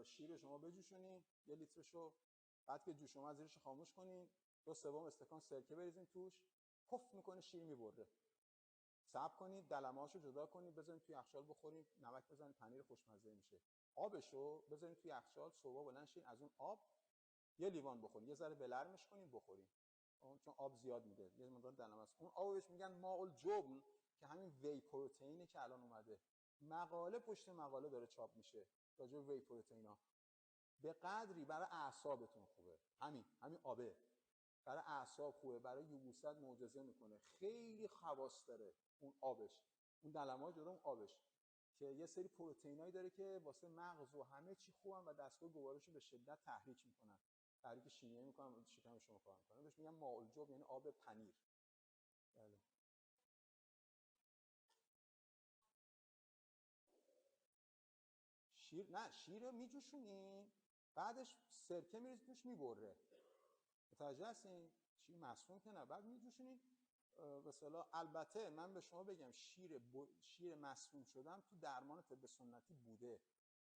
شیر شما بجوشونین 1 لیترشو، بعد که جوش اومد زیرش خاموش کنین، 2/3 استکان سرکه بریزین توش، پف میکنه شیر میبره. صبر کنید دلمه‌هاشو جدا کنید بذارید توی یخچال بخورید، نمک بزنید، پنیر خوشمزه میشه. آبشو بذارید توی یخچال، صبح بلند شین از اون آب 1 لیوان بخورید، یه ذره بلرمش کنید بخورید. چون آب زیاد میده، یه مقدار دلمه است. اون آبو بهش میگن ماء الجبن که همین وی پروتئینه که الان اومده. مقاله پشت مقاله داره چاپ میشه راجع به وی پروتئینا. به قدری برای اعصابتون خوبه. همین آبه. برای اعصاب خوبه، برای یبوست معجزه میکنه. خیلی خواص داره اون آبش. اون دلمه‌های جدا اون آبش که یه سری پروتئینایی داره که واسه مغز و همه چی خوبن و دستگاه گوارشو به شدت تحریک میکنن. تحریک شیمیایی میکنن و شکم شما کار میکنن. بهش میگن ماء الجبن، یعنی آب پنیر. بله. شیر رو میجوشونین، بعدش سرکه میریزید توش میبره. متوجه هستین؟ شیر مسموم که نه، بعد میجوشونین. به اصطلاح البته من به شما بگم شیر مسموم شدن تو درمان طب سنتی بوده،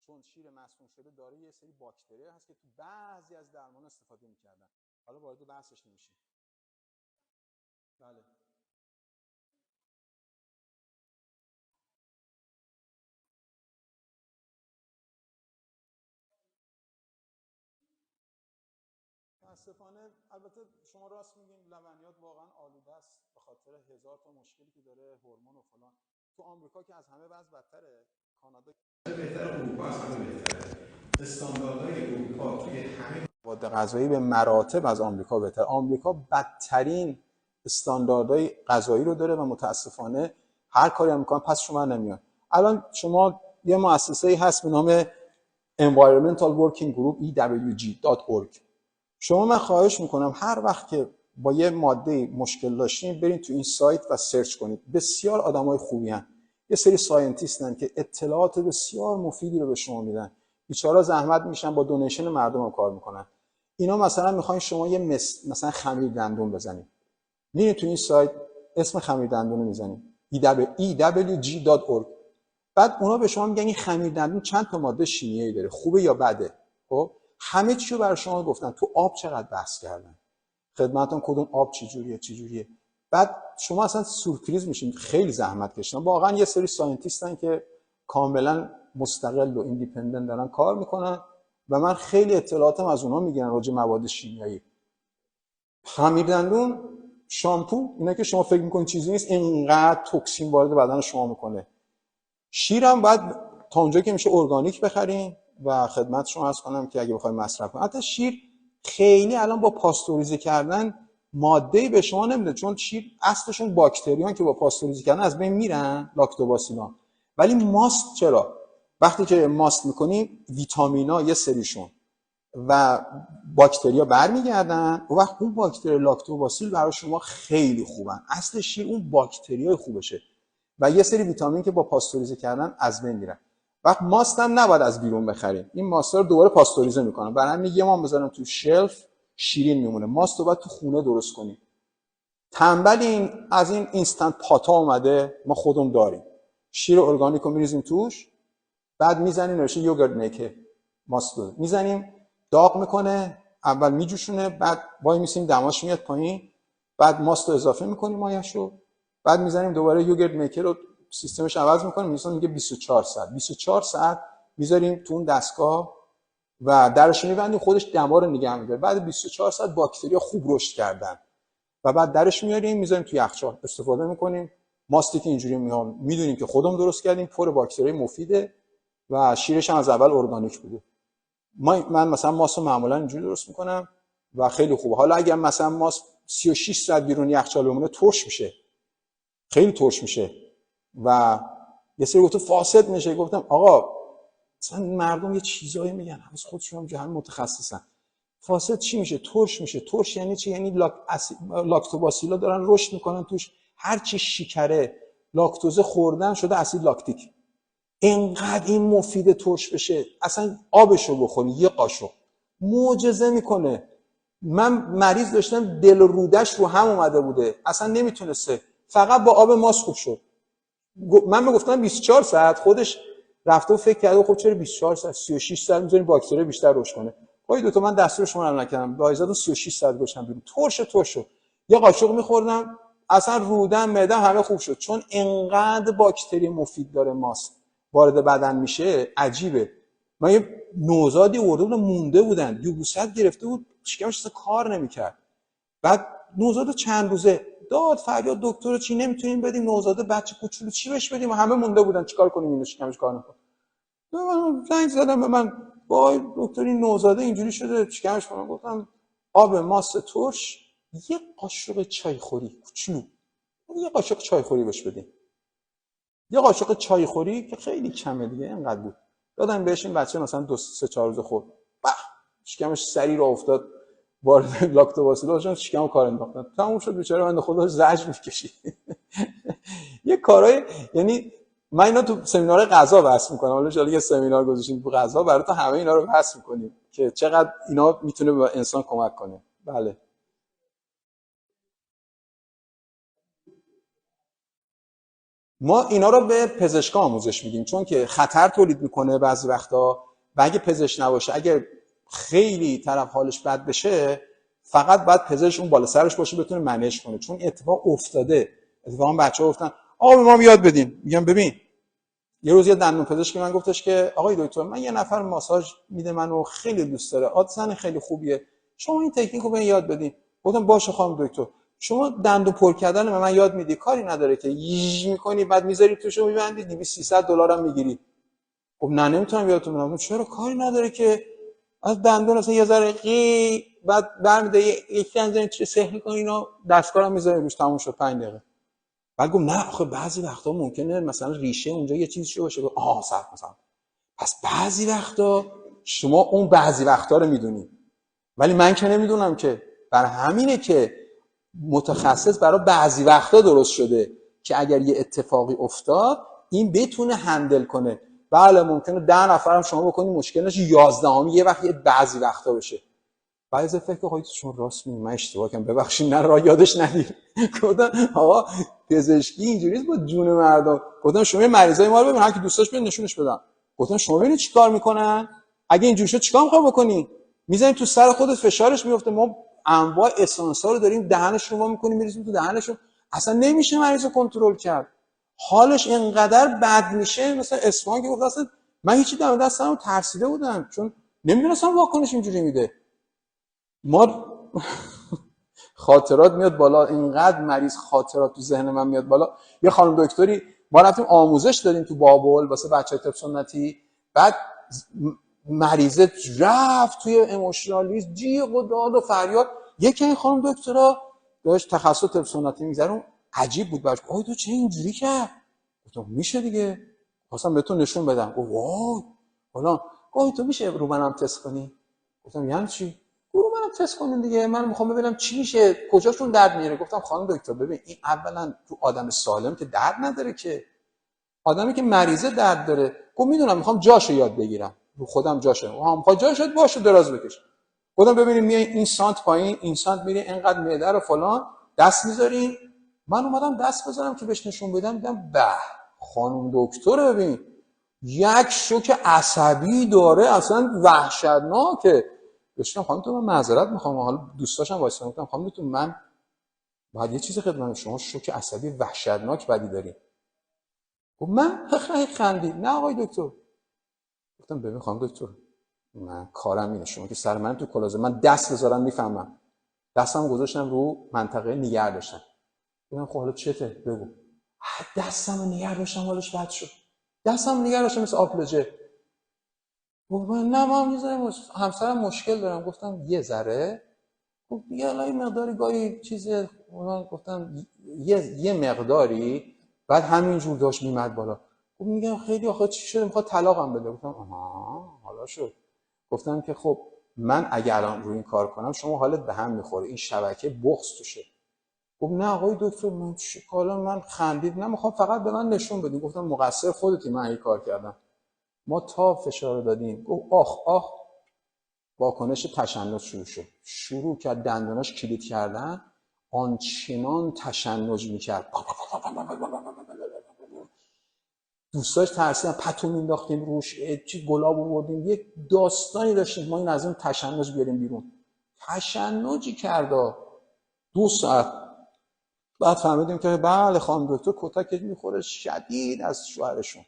چون شیر مسموم شده داره یه سری باکتری هست که تو بعضی از درمان استفاده میکردن. حالا وارد بحثش نمیشیم. بله. متاسفانه البته شما راست میگین، لبنیات واقعا آلوده است به خاطر 1000 تا مشکلی که داره، هورمون و فلان. تو آمریکا که از همه وضع بدتره، کانادا بهتره، اروپا از همه بهتره. استانداردهای اروپا توی همه مواد غذایی به مراتب از آمریکا بهتره. آمریکا بدترین استانداردهای غذایی رو داره و متاسفانه هر کاری هم میکنن پس شما نمیاد. الان شما یه مؤسسه‌ای هست به نام Environmental Working Group EWG.org. شما من خواهش میکنم هر وقت که با یه ماده مشکل داشتین برین تو این سایت و سرچ کنید. بسیار آدمای خوبی هستن. یه سری ساینتیستن که اطلاعات بسیار مفیدی رو به شما میدن. بیچارا زحمت میشن با دونیشن مردم هم کار میکنن. اینا مثلا میخواین شما یه مثلا خمیر دندون بزنید. میرین تو این سایت اسم خمیر دندون رو میزنید. EWG.org. بعد اونا به شما میگن این خمیر دندون چند تا ماده شیمیایی داره، خوبه یا بده. خب همه چی رو برای شما گفتن. تو آب چقدر بحث کردن، خدمتتون کدوم آب چجوریه. بعد شما اصلا سورپرایز میشین، خیلی زحمت کشیدن. واقعا یه سری ساینتیستن که کاملا مستقل و ایندیپندنت دارن کار میکنن و من خیلی اطلاعاتم از اونها میگیرن راجع مواد شیمیایی. خمیر دندون، شامپو، اینا که شما فکر میکنید چیزی نیست، اینقدر توکسین وارد بدن شما میکنه. شیرم باید تا اونجایی که میشه ارگانیک بخرین و خدمت شما عرض کنم که اگه بخواید مصرف کنید. حتی شیر خیلی الان با پاستوریزه کردن ماده‌ای به شما نمیده، چون شیر اصلشون باکتریان که با پاستوریزه کردن از بین میرن، لاکتوباسیلا. ولی ماست چرا؟ وقتی که ماست میکنیم ویتامینا یه سریشون و باکتریا برمیگردن و وقت اون باکتری لاکتوباسیل برای شما خیلی خوبن. اصل شیر اون باکتریای خوبشه و یه سری ویتامین که با پاستوریزه کردن از بین میرن. وقت ماست هم نباید از بیرون بخریم. این ماست رو دوباره پاستوریزه میکنن. برای همین یه ما بذارم تو شلف شیرین میمونه. ماست رو باید تو خونه درست کنیم. تنبل از این اینستنت پاتا اومده، ما خودمون داریم. شیر ارگانیک رو میریزیم توش، بعد میزنیم نوشه یوگرت میکر، ماست رو میزنیم، داغ میکنه، اول میجوشونه، بعد وای میسیم دماش میاد پایین، بعد ماست رو اضافه میکنیم مایه‌شو، بعد میزنیم دوباره یوگرت میکر رو سیستمش عوض میکنیم، مثلا میگه 24 ساعت میذاریم تو اون دستگاه و درش میبندیم، خودش دما رو نگه میداره. بعد 24 ساعت باکتریا خوب رشد کردن و بعد درش میاریم میذاریم تو یخچال استفاده میکنیم. ماستی که اینجوری میدونیم که خودمون درست کردیم، پر باکتری مفیده و شیرش هم از اول ارگانیک بوده. من مثلا ماست رو معمولا اینجوری درست میکنم و خیلی خوبه. حالا اگر مثلا ماست 36 ساعت بیرون یخچال بمونه ترش میشه، خیلی ترش میشه و یه سری گفت فاسد میشه. گفتم آقا مثلا مردم یه چیزایی میگن، همه خودشون هم متخصصن. فاسد چی میشه؟ ترش میشه. ترش یعنی چی؟ یعنی لاکتوباسیلا دارن رشد میکنن توش، هر چی شکره لاکتوز خوردن شده اسید لاکتیک. اینقدر این مفید ترش بشه، اصلا آبشو بخوری یه قاشق معجزه میکنه. من مریض داشتم دل و رودش رو هم اومده بوده، اصلا نمیتونسته، فقط با آب ماست خوب شد. من میگفتم 24 ساعت، خودش رفته و فکر کرده خب چرا 24 ساعت 36 ساعت می‌ذاریم باکتری بیشتر رشد کنه. آقای دکتر من دستور شما رو نکردم. لایزادو 36 ساعت گذاشتم بیرون. ترش یه قاشق می‌خوردم اصلا رودم معدم همه خوب شد. چون انقدر باکتری مفید داره ماست وارد بدن میشه عجیبه. من یه نوزادی آورده بودم مونده بودن یبوست گرفته بود شکمش اصلا کار نمی‌کرد. بعد نوزاد چند روزه داد فریاد دکتر چی نمیتونیم بدیم نوزاد بچه کوچولو چی بهش بدیم و همه مونده بودن چیکار کنیم اینو شکمش کار نکنه. من زنگ زدم به من وای دکتر این نوزاده اینجوری شده شکمش کنم گفتم آب ماست ترش یه قاشق چای خوری کوچولو یه قاشق چای خوری بهش بدیم یه قاشق چای خوری که خیلی کمه دیگه اینقدر بود دادم بهش این بچه مثلا 2-3-4 روز خورد شکمش سری راه افتاد وارد لاکتوباسیل داشتن شکمو کار انداختن تموم شد بیچاره بنده خدا زجر میکشید یه کارهای یعنی من اینا تو سمینار غذا بحث میکنم حالا جالب یه سمینار گذاشتیم تو غذا براتون همه اینا رو بحث میکنیم که چقدر اینا میتونه به انسان کمک کنه. بله ما اینا رو به پزشکا آموزش میدیم چون که خطر تولید میکنه بعضی وقتا و اگه پزشک نباشه اگه خیلی طرف حالش بد بشه فقط باید پزشک اون بالا سرش باشه بتونه منیج کنه چون اتفاق افتاده اتفاقا بچه‌ها گفتن آقا به ما یاد بدین میگم ببین یه روز یه دندون پزشک من گفتش که آقای دکتر من یه نفر ماساژ میده منو خیلی دوست داره آدسن خیلی خوبیه شما این تکنیک رو به یاد بدین گفتم باشه خانم دکتر شما دندون پر کردن به من یاد میدی کاری نداره که ییج میکنی بعد میذاری توشو میبندی $200-300 هم میگیری خب نه نمیتونم یادتون بدم چرا کاری نداره که از دندون اصلا یه ذره قی بعد برمی‌داره یک دندون چه سحر می‌کنی اینا دستکارم میذاره روش تموم شد 5 دقیقه بعد گفت نه آخه بعضی وقتا ممکنه مثلا ریشه اونجا یه چیزی شو باشه صح مثلا پس بعضی وقتا شما اون بعضی وقتا رو میدونی ولی من که نمیدونم که برای همینه که متخصص برای بعضی وقتا درست شده که اگر یه اتفاقی افتاد این بتونه هندل کنه بله ممکنه 10 نفرم شما بکنی مشکل نشه 11 یه وقت یه بعضی وقتا بشه بعضی فکر آقا شما راست میگی من اشتباه کردم ببخشید نه را یادش نگیر گفتم آقا پزشکی اینجوریه با جون مردم گفتم شما مریضای ما رو ببین هر کی دوستاش بیاد نشونش بدم گفتم شما ببینید چیکار میکنن اگه اینجوری شد چیکار میخوای بکنی میزنید تو سر خودت فشارش میفته ما انواع اسانس‌ها رو داریم دهنش رو ما میکنیم میریزیم تو دهنشون اصلا نمیشه مریض رو کنترل کرد حالش اینقدر بد میشه مثلا اسفان که گفت اصلا من هیچی دستم ترسیده بودم چون نمیدونستم واکنش اینجوری میده ما خاطرات میاد بالا اینقدر مریض خاطرات تو ذهن من میاد بالا یه خانم دکتری ما رفتیم آموزش دادیم تو بابل واسه بچهای طب سنتی بعد مریضه رفت توی ایموشنالیسم جیغ و داد و فریاد یکی این خانم دکترا داشت تخصص طب سنتی میذاره عجیب بود براش آی تو چه اینجوری کرد گفتم میشه دیگه خواستم بهتون نشون بدم گفت وای حالا گفت تو میشه رو منم تست کنی گفتم یعنی چی برو منم تست کنین دیگه من میخوام ببینم چی میشه کجاشون درد میاره گفتم خانم دکتر ببین این اولا تو آدم سالم که درد نداره که آدمی که مریضه درد داره گفت میدونم میخوام جاشو یاد بگیرم رو خودم جاشو میخوام جاشو باشه دراز بکش گفتم ببینیم میای این سانت پایین این سانت میری اینقدر معده رو فلان دست میذارین من اومدم دست بذارم که بهش نشون بدم دیدم به خانم دکتر ببین یک شوک عصبی داره اصلا وحشتناکه گفتم خانم تو من معذرت میخوام حالا دوستاشم وایسادن گفتم خانم تو من بعد یه چیز خدمت شما شوک عصبی وحشتناک بدی داری گفت من خندید نه آقای دکتر گفتم ببین خانم دکتر من کارم اینه شما که سر من تو کلازه من دست بذارم میفهمم دستم گذاشتم رو منطقه نگه داشتم گفتم خب حالا چته بگو دستم نگه داشتم حالش بد شد دستم نگه داشتم مثل آپلوجه گفت نه ما یه ذره همسرم مشکل دارم گفتم یه ذره گفت یه مقداری گاهی چیزه گفتم یه مقداری بعد همینجور داشت میمد بالا گفت میگم خیلی آخه چی شده میخواد طلاقم بده گفتم آها حالا شد گفتم که خب من اگر الان روی این کار کنم شما حالت به هم میخوره این شبکه بغض توشه گفت نه آقای دکتر من حالا من خندید نمیخوام فقط به من نشون بدین گفتم مقصر خودتی من این کار کردم ما تا فشار دادیم گفت آخ واکنش تشنج شروع شد شروع کرد دنداناش کلید کردن آنچنان تشنج میکرد دوستاش ترسیدن، پتو مینداختیم روش، چی گلاب آوردیم، یک داستانی داشتیم. ما این از اون تشنج بیاریم بیرون. تشنجی کرده 2 ساعت. بعد فهمیدیم که بله خانم دکتر کتک میخوره شدید از شوهرشون،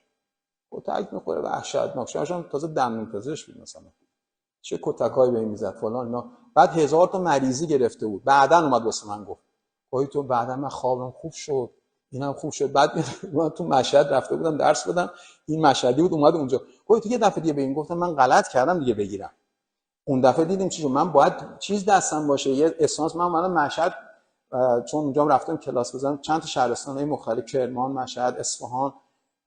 کتک میخوره وحشتناک. شوهرشون تازه دندون پزشک بود مثلا، چه کتکایی به این میزد فلان اینا. بعد 1000 تا مریضی گرفته بود. بعداً اومد واسه من گفت گاهی تو بعداً من خوابم خوب شد، اینم خوب شد. بعد من تو مشهد رفته بودم درس بدم، این مشهدی بود اومد اونجا گفت تو یه دفعه دیگه بگین. گفتم من غلط کردم دیگه بگیرم. اون دفعه دیدیم چی شد، من باید چیز دستم باشه، یه اسانس. من مشهد چون اونجا رفتم کلاس بزنم، چند تا شهرستان‌های مختلف، کرمان، مشهد، اصفهان،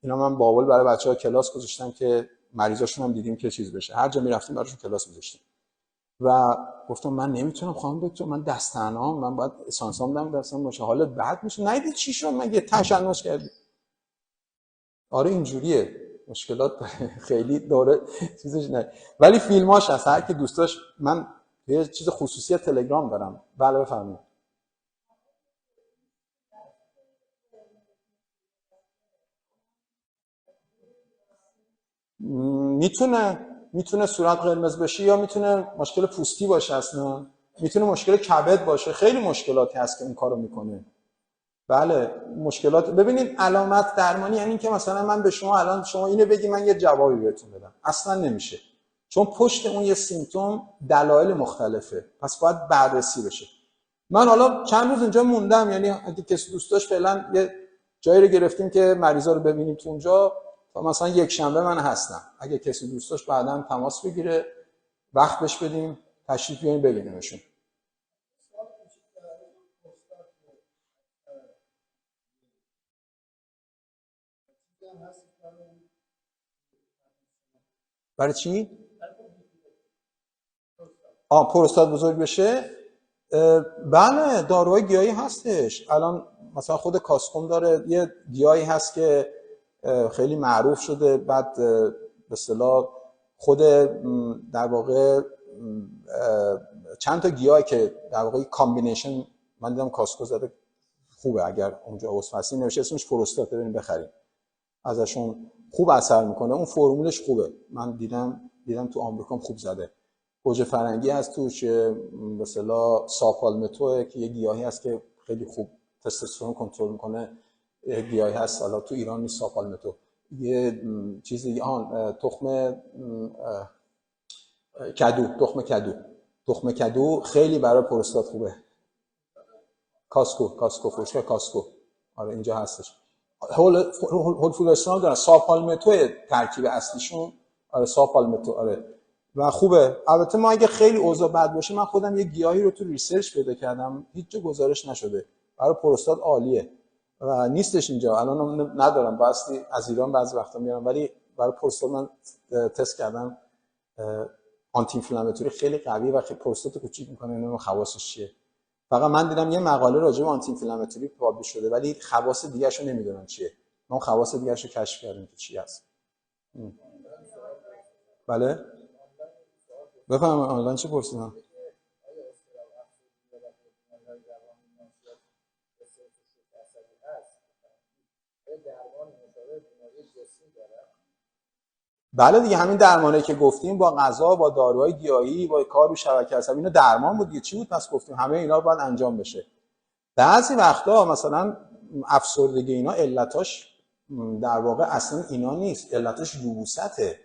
اینا من بابل برای بچه‌ها کلاس گذاشتم که مریضاشون هم دیدیم که چیز بشه. هر جا می‌رفتیم براشون کلاس می‌ذاشتیم. و گفتم من نمیتونم خانم دکتر، من دستنام، من باید اسانسام دم دستم باشه، حالت بد میشه. ندید چی شد، مگه تشنج کردی؟ آره اینجوریه، مشکلات خیلی داره چیزش نه. ولی فیلماش هست، هر کی دوست داشت. من یه چیز خصوصی تلگرام دارم. بله بفرمایید. میتونه صورت قرمز بشه، یا میتونه مشکل پوستی باشه، اصلا میتونه مشکل کبد باشه. خیلی مشکلاتی هست که این کارو میکنه. بله مشکلات. ببینید علامت درمانی یعنی که مثلا من به شما الان شما اینو بگی من یه جوابی بهتون بدم، اصلا نمیشه. چون پشت اون یه سیمپتوم دلایل مختلفه، پس باید بررسی بشه. من حالا چند روز اینجا موندم، یعنی اگه کسی دوست داشت فعلا یه جایی رو گرفتیم که مریضا رو ببینیم تو اونجا، تا مثلا یک شنبه من هستم. اگه کسی دوست داشت بعداً تماس بگیره، وقت بهش بدیم، تشریف بیاریم ببینیمشون. برای چی؟ پروستات بزرگ بشه؟ بله داروهای گیاهی هستش. الان مثلا خود کاسکوم داره یه گیاهی هست که خیلی معروف شده. بعد به اصطلاح خود در واقع چند تا گیاهی که در واقع کامبینیشن، من دیدم کاسکو زده خوبه، اگر اونجا وصفی نوشته اسمش پروستات، ببینید بخرید ازشون، خوب اثر میکنه. اون فرمولش خوبه، من دیدم تو آمریکا خوب زده. گوجه فرنگی هست توش، به اصطلاح ساپالمتو که یه گیاهی هست که خیلی خوب تستوسترون کنترل میکنه، گیاهی هست حالا تو ایران نیست ساپالمتو. یه چیزی تخم تخم کدو خیلی برای پروستات خوبه. کاسکو فروشگاه کاسکو، آره اینجا هستش. هول فولستران دارن، ساپالمتو ترکیب اصلیشون، آره ساپالمتو، آره و خوبه. البته ما اگه خیلی اوضاع بد باشه، من خودم یه گیاهی رو تو ریسرچ پیدا کردم، هیچ جا گزارش نشده، برای پروستات عالیه و نیستش اینجا الان، ندارم، باستی از ایران بعضی وقتا میارم، ولی برای پروستات من تست کردم، آنتی اینفلاماتوری خیلی قوی و خیلی پروستات کوچیک میکنه. اینو خواصش چیه؟ فقط من دیدم یه مقاله راجع به آنتی اینفلاماتوری پابلیش شده، ولی خواص دیگه‌شو نمیدونم چیه. ما خواص دیگه‌شو کشف کردیم که چی هست. بله بفهم آنلاین چی پرسیدم؟ بله دیگه، همین درمانی که گفتیم با غذا، با داروهای گیاهی، با کار رو شبکه عصبی، اینا درمان بود دیگه. چی بود پس گفتیم همه اینا رو باید انجام بشه. بعضی وقتا مثلا افسردگی اینا علتاش در واقع اصلا اینا نیست، علتاش یبوسته،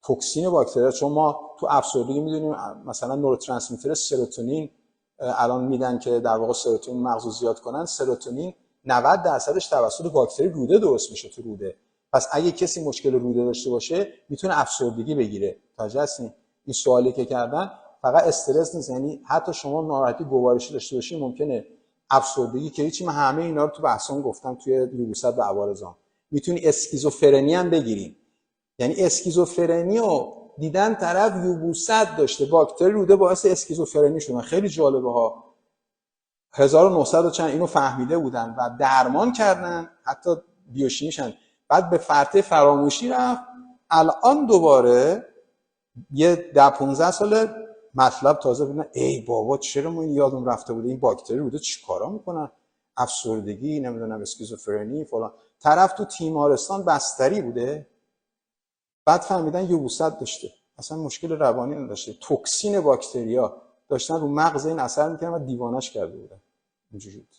توکسین باکتری. چون ما تو افسردگی میدونیم مثلا نوروترانسمیتر سروتونین الان میدن که در واقع سروتونین مغزو زیاد کنن. سروتونین 90% توسط باکتری روده درست میشه تو روده. پس اگه کسی مشکل روده داشته باشه میتونه افسردگی بگیره. توجه هستین؟ این سوالی که کردن فقط استرس نیست، یعنی حتی شما ناراحتی گوارشی داشته باشی ممکنه افسردگی که هیچی. من همه اینا رو تو بحثام گفتم توی یبوست و عوارضام. میتونی اسکیزوفرنی هم بگیریم، یعنی اسکیزوفرنی رو دیدن طرف یبوست داشته، باکتری روده باعث اسکیزوفرنی شدن. خیلی جالبه ها. 1900 و چند اینو فهمیده بودن و درمان کردن، حتی بیوشیمیشن. بعد به فرطه فراموشی رفت. الان دوباره یه 10-15 سال مطلب تازه ببینن ای بابا چرا ما این یادم رفته بوده، این باکتری روده چیکارا میکنن، افسردگی، نمیدونم اسکیزوفرنی فلان. طرف تو تیمارستان بستری بوده، بعد فهمیدن یبوست داشته، اصلا مشکل روانی نداشته، توکسین باکتریا داشتن رو مغز این اثر میکنن و دیوانش کرده بودن. اینجوری بود.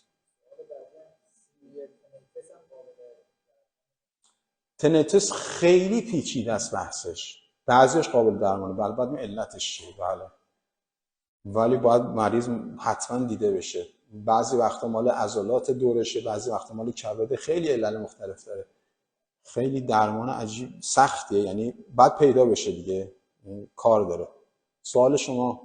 تنتس خیلی پیچیده است بحثش، بعضیش قابل درمانه، بله بعد علتش چیه، بله، ولی باید مریض حتما دیده بشه. بعضی وقتا مال عضلات دورشه، بعضی وقتا مال کبد، خیلی علل مختلف داره، خیلی درمان عجیب سختیه، یعنی باید پیدا بشه دیگه، کار داره. سوال شما؟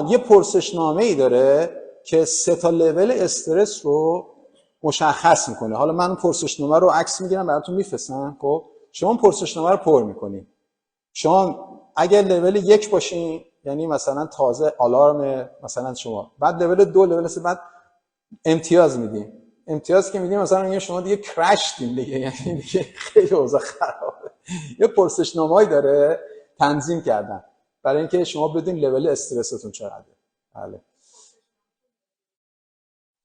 یه پرسشنامه‌ای داره که 3 تا لول استرس رو مشخص میکنه. حالا من پرسشنامه رو عکس میگیرم براتون میفرستم. خب شما پرسشنامه رو پر میکنید. شما اگر لول 1 باشین یعنی مثلا تازه آلارم مثلا شما، بعد لول 2، لول 3، بعد امتیاز میدیم. امتیاز که میدیم مثلا میگه شما دیگه کرشتین دیگه، یعنی دیگه خیلی اوضاع خرابه. یه پرسشنامه‌ای داره تنظیم کردن برای اینکه شما بدونید لول استرستون چقدره. بله.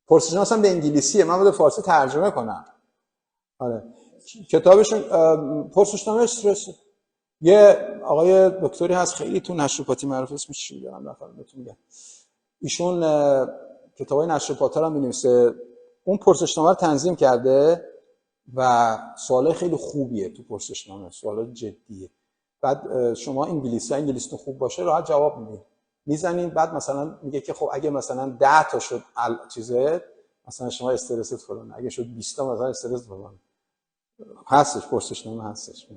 پرسشنامه اصلا به انگلیسیه، من باید فارسی ترجمه کنم. آره. کتابشون پرسشنامه استرس. یه آقای دکتری هست خیلی تو نشروپاتی معروف، اسمش چی میگم نفرم بهتون میگم. ایشون کتابای نشروپاتی رو می‌نویسه. اون پرسشنامه رو تنظیم کرده و سوالای خیلی خوبیه تو پرسشنامه، سوالای جدیه. بعد شما انگلیستون خوب باشه راحت جواب میدید. میزنین، بعد مثلا میگه که خب اگه مثلا 10 تا شد چیزه، مثلا شما استرست فلان، اگه شد 20 تا مثلا استرس فلان. هستش پرسشنامه هستش.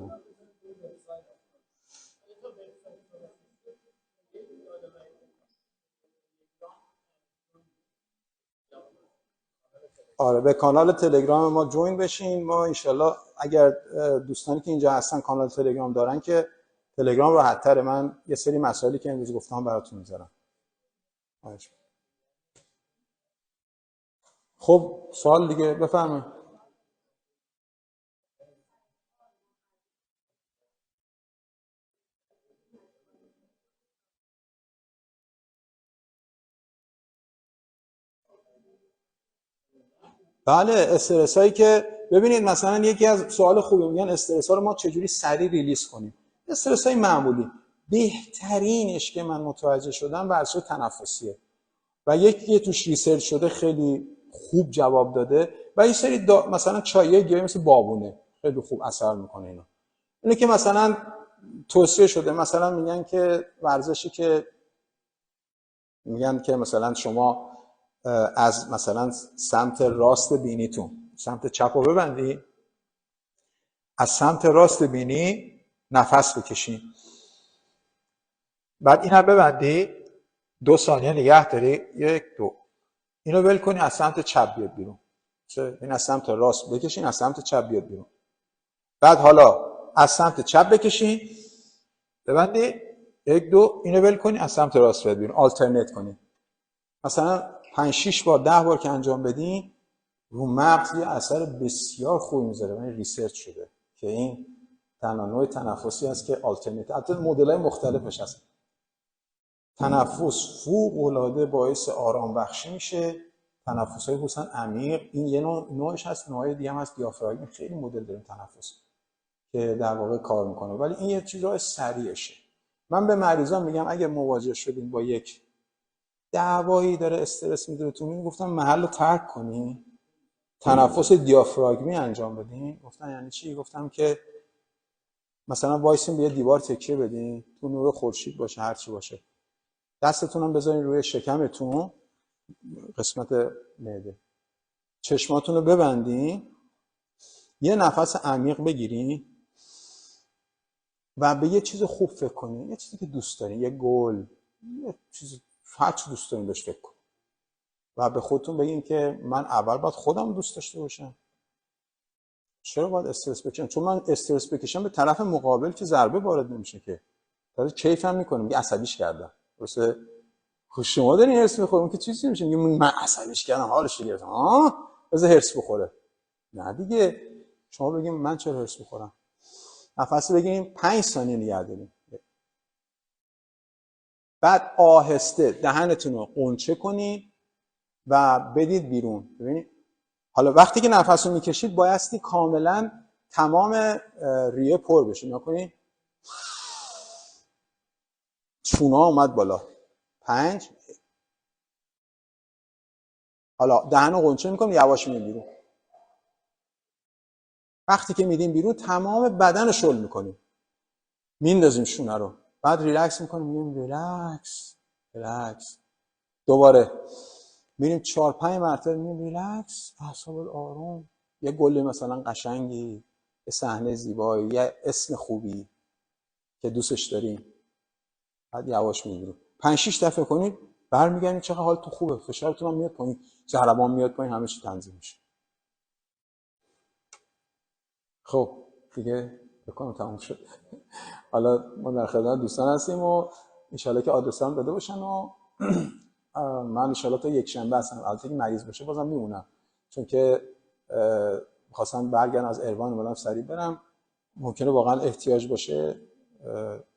آره، به کانال تلگرام ما جوین بشین. ما انشالله اگر دوستانی که اینجا هستن کانال تلگرام دارن که تلگرام راحت تره، من یه سری مسائلی که امروز گفتم براتون میذارم. خب سوال دیگه بفرمایید. بله، استرس هایی که ببینید مثلا یکی از سوال خوبی میگن استرس ها رو ما چجوری سریع ریلیز کنیم. استرس های معمولی بهترینش که من متوجه شدم ورزش تنفسیه و یکی توش ریسرچ شده خیلی خوب جواب داده و یه سری مثلا چایه گیاهی مثل بابونه خیلی خوب اثر میکنه. اینه که مثلا توصیه شده، مثلا میگن که ورزشی که میگن که مثلا شما از مثلا سمت راست بینیتون سمت چپ رو ببندی، از سمت راست بینی نفس بکشین، بعد این رو ببندی 2 ثانیه نگه داری، 1 2، اینو ول کنی از سمت چپ بیاد بیرون. این از سمت راست بکشین، از سمت چپ بیاد بیرون. بعد حالا از سمت چپ بکشین ببندی 1 2، اینو ول کنی از سمت راست بیاد بیرون. آلترنیت کنی. مثلا 5 6 بار 10 بار که انجام بدین رو مغز یه اثر بسیار خوبی میذاره. من ریسرچ شده که این تنها نوع تنفسی هست که آلترناتیو، حتی مدل‌های مختلفش هست. تنفس فوق‌العاده باعث آرام بخشی میشه. تنفس‌های خصوصا عمیق، این یه نوعش هست، نوع دیگه هم هست دیافراگم. خیلی مدل داریم تنفس که در واقع کار میکنه، ولی این یه چیزای سریعشه. من به مریضان میگم اگه مواجه شدین با یک دعوایی داره استرس میده بهتون، گفتم محل رو ترک کنی، تنفس دیافراگمی انجام بدین. گفتن یعنی چی؟ گفتم که مثلا وایسین به یه دیوار تکیه بدین، تو نور خورشید باشه هر چی باشه، دستتون هم بذارین روی شکمتون قسمت معده، چشماتون رو ببندین، یه نفس عمیق بگیرین و به یه چیز خوب فکر کنین، یه چیزی که دوست دارین، یه گل، یه چیز هر چی دوست دارین بهش فکر کنین و به خودتون بگین که من اول باید خودم دوست داشته باشم. چرا باید استرس بکشم؟ چون من استرس بکشم به طرف مقابل که ضربه وارد نمیشه، که داره کیف هم میکنه، میگه عصبیش کردم. درسته؟ شما دارین هرس میخورین که چیزی نمیشه، میگه من عصبیش کردم حالش گرفتم، بذار هرس بخوره. نه دیگه، شما بگین من چرا هرس بخورم، نفس بگیریم 5 ثانیه نگه داریم، بعد آهسته دهنتون رو قنچه کنین و بدید بیرون. ببینید حالا وقتی که نفس رو میکشید بایستی کاملا تمام ریه پر بشه. نگاه کنید چونه اومد بالا. 5. حالا دهن رو قنچه میکنیم، یواش میدیم بیرون. وقتی که میدیم بیرون تمام بدن رو شل میکنیم، میندازیم شونه رو، بعد ریلکس میکنیم، میگیم ریلکس ریلکس. دوباره میریم 4-5 مرتبه میگیم ریلکس، اعصابت آروم. یه گل مثلا قشنگی، یه صحنه زیبایی، یه اسم خوبی که دوستش داریم، بعد یواش میگیریم. 5-6 دفعه کنید، برمیگردید چقدر حالتون خوبه، فشارتون هم میاد پایین، ضربان میاد پایین، همه چی تنظیم میشه. خب دیگه بکنم تموم شد. حالا ما در خدمت دوستان هستیم و انشالله که آدرسام داده باشن و من انشالله تا یک شنبه هستم. البته که مریض باشه بازم میمونم، چون که خواستم برگردم از اروان اومدم سریع برم. ممکنه واقعا احتیاج باشه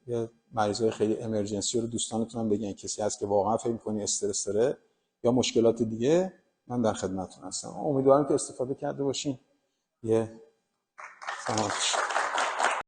یه مریضای خیلی امرجنسی رو دوستانتون هم بگن، کسی هست که واقعا فکر می‌کنی استرس داره یا مشکلات دیگه، من در خدمتتون هستم. امیدوارم که استفاده کرده باشین. یه سلامت.